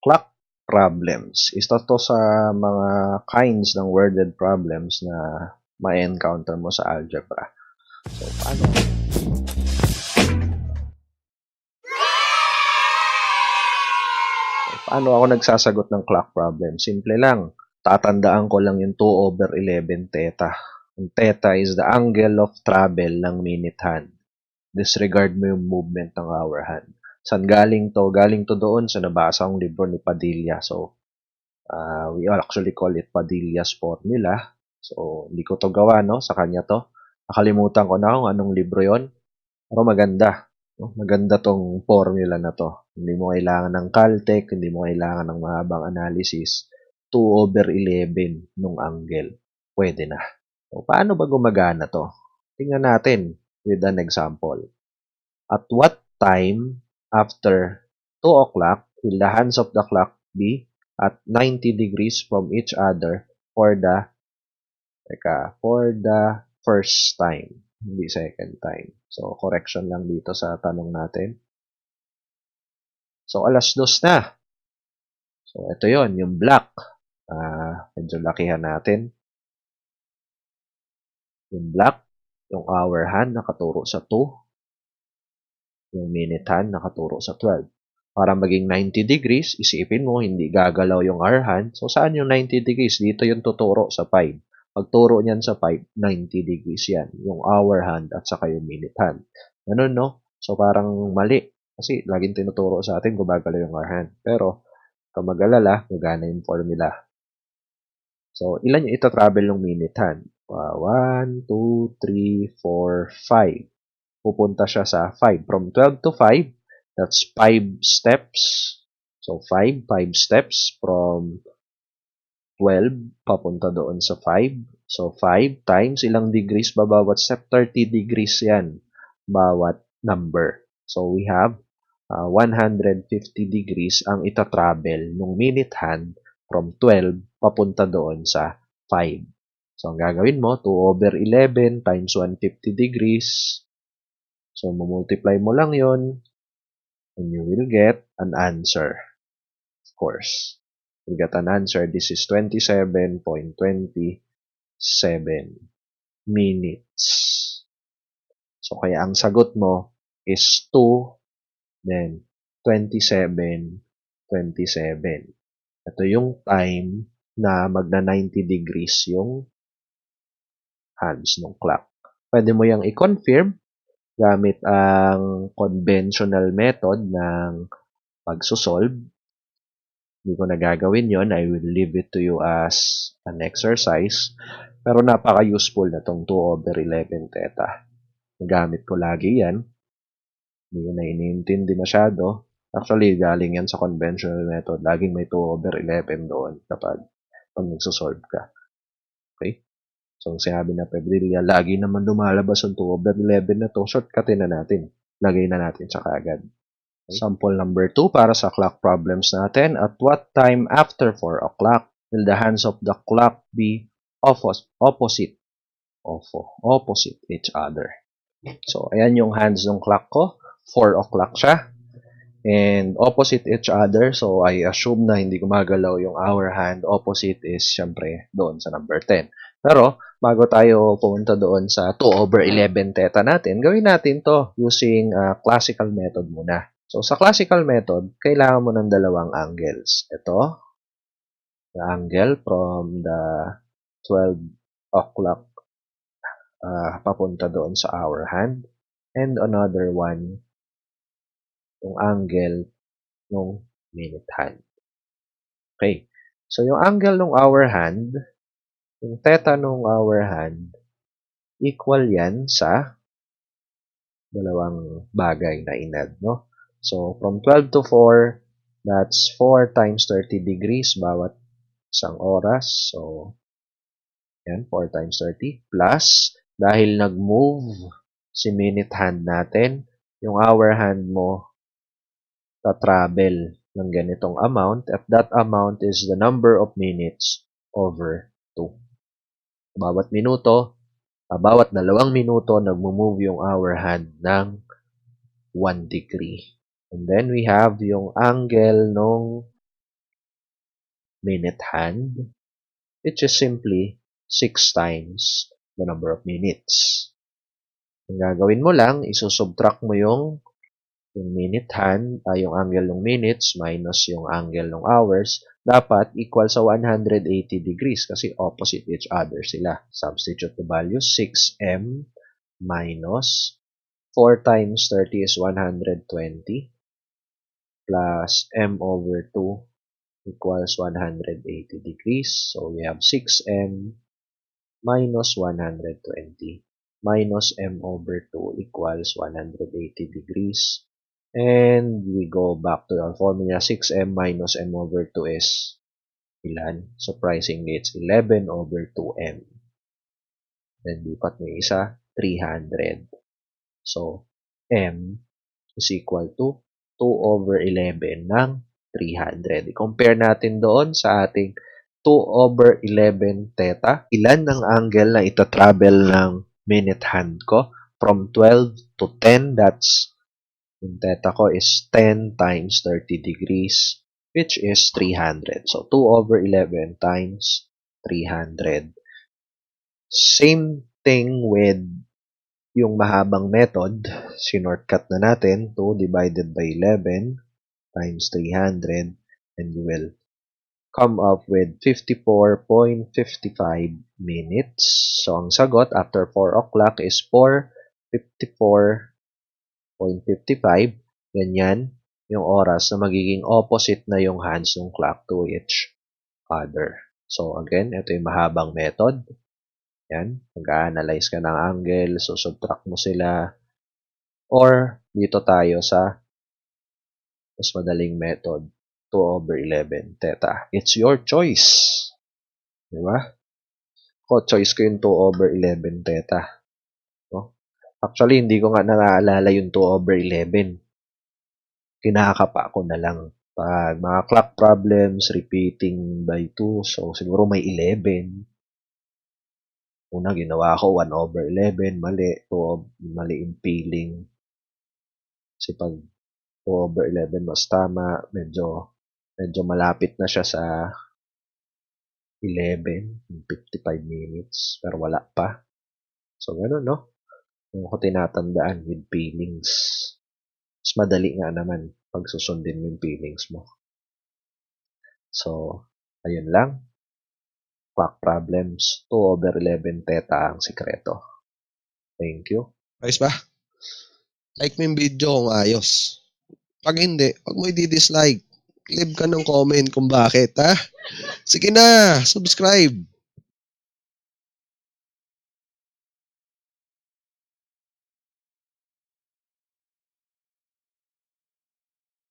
clock problems. Isa to sa mga kinds ng worded problems na ma-encounter mo sa algebra. So, paano ako nagsasagot ng clock problem? Simple lang. Tatandaan ko lang yung 2/11 theta. Ang theta is the angle of travel ng minute hand. Disregard mo yung movement ng hour hand. Saan galing to? Galing to doon sa nabasa kong libro ni Padilla. So, we actually call it Padilla's formula. So, hindi ko to gawa, no? Sa kanya to. Nakalimutan ko na kung anong libro yon. Pero maganda. No? Maganda tong formula na to. Hindi mo kailangan ng Caltech, hindi mo kailangan ng mahabang analysis. 2/11 nung angle. Pwede na. So, paano ba gumagana to? Tingnan natin with an example. At what time after 2 o'clock will the hands of the clock be at 90 degrees from each other for the first time, hindi second time. So, correction lang dito sa tanong natin. So, 2:00 na. So, ito yon yung black. Medyo lakihan natin. Yung black, yung hour hand nakaturo sa 2. Yung minute hand nakaturo sa 12. Para maging 90 degrees, isipin mo, hindi gagalaw yung hour hand. So, saan yung 90 degrees? Dito yung tuturo sa 5. Pagturo niyan sa 5, 90 degrees yan. Yung hour hand at saka yung minute hand. Ganun, no? So, parang mali. Kasi, laging tinuturo sa atin kung gagalaw yung hour hand. Pero, kung mag-alala, gagana yung formula. So, ilan yung ita-travel ng minute hand? 1, 2, 3, 4, 5. Pupunta siya sa 5. From 12 to 5, that's 5 steps. So, 5 steps from 12 papunta doon sa 5. So, 5 times ilang degrees ba bawat step? 30 degrees yan bawat number. So, we have 150 degrees ang ita-travel nung minute hand from 12 papunta doon sa 5. So, ang gagawin mo, 2/11 times 150 degrees. So, multiply mo lang yon and you will get an answer. Of course, you'll get an answer. This is 27.27 minutes. So, kaya ang sagot mo is 2, then 27.27. Ito yung time na magna 90 degrees yung hands ng clock. Pwede mo yung i-confirm gamit ang conventional method ng pagsosolve. Hindi ko na gagawin yon. I will leave it to you as an exercise. Pero napaka-useful na tong 2/11 theta. Gamit ko lagi yan. Hindi ko na iniintindi masyado. Actually, galing yan sa conventional method. Laging may 2/11 doon kapag nagsosolve ka. Okay? So, ang sinabi na Pedrilla, lagi naman lumalabas ang 2/11 na to. Shortcutin na natin. Lagay na natin sa kagad. Okay. Sample number 2 para sa clock problems natin. At what time after 4 o'clock will the hands of the clock be opposite each other? So, ayan yung hands ng clock ko. 4 o'clock siya. And opposite each other. So, I assume na hindi gumagalaw yung hour hand. Opposite is, syempre, doon sa number 10. Pero, bago tayo pumunta doon sa 2/11 theta natin, gawin natin to using classical method muna. So, sa classical method, kailangan mo ng dalawang angles. Ito, the angle from the 12 o'clock papunta doon sa hour hand. And another one, yung angle ng minute hand. Okay. So, yung angle ng hour hand, yung theta ng hour hand, equal yan sa dalawang bagay na inad, no? So, from 12 to 4, that's 4 times 30 degrees bawat isang oras. So, yan, 4 times 30. Plus, dahil nag-move si minute hand natin, yung hour hand mo ta-travel ng ganitong amount, at that amount is the number of minutes over 2. Bawat minuto, bawat 2 minuto, nag-move yung hour hand ng 1 degree. And then we have yung angle nung minute hand, which is simply 6 times the number of minutes. Ang gagawin mo lang, isusubtract mo yung minute hand, yung angle ng minutes minus yung angle ng hours, dapat equal sa 180 degrees kasi opposite each other sila. Substitute the value, 6m minus 4 times 30 is 120 plus m over 2 equals 180 degrees. So we have 6m minus 120 minus m over 2 equals 180 degrees. And we go back to our formula. 6m minus m over 2 is ilan? Surprisingly, it's 11 over 2m. Then lipat mo yung isa, 300. So, m is equal to 2 over 11 ng 300. I-compare natin doon sa ating 2 over 11 theta. Ilan ang angle na ita-travel ng minute hand ko? From 12 to 10, that's, yung theta ko is 10 times 30 degrees, which is 300. So, 2 over 11 times 300. Same thing with yung mahabang method. Sinortcut na natin. 2 divided by 11 times 300, and you will come up with 54.55 minutes. So, ang sagot after 4 o'clock is 4:54.55. Ganyan yung oras na magiging opposite na yung hands ng clock to each other. So, again, ito yung mahabang method. Yan. Mag-analyze ka ng angle, subtract mo sila. Or, dito tayo sa mas madaling method, 2 over 11 theta. It's your choice. Diba? Choice ko yung 2 over 11 theta. No? Actually, hindi ko nga naaalala yung 2 over 11. Kinakapa ko na lang. Pag mga clock problems, repeating by 2, so siguro may 11. Una, ginawa ko 1 over 11, mali. 2, mali yung feeling. Kasi pag 2 over 11 mas tama, medyo malapit na siya sa 11, 55 minutes, pero wala pa. So, gano'n, no? Kung ko tinatandaan with feelings. Mas madali nga naman pag susundin mo yung feelings mo. So, ayun lang. Clock problems, 2 over 11 theta ang sikreto. Thank you. Ayos ba? Like mo yung video kung ayos. Pag hindi, wag mo i-dislike. Leave ka ng comment kung bakit, ha? Sige na, subscribe.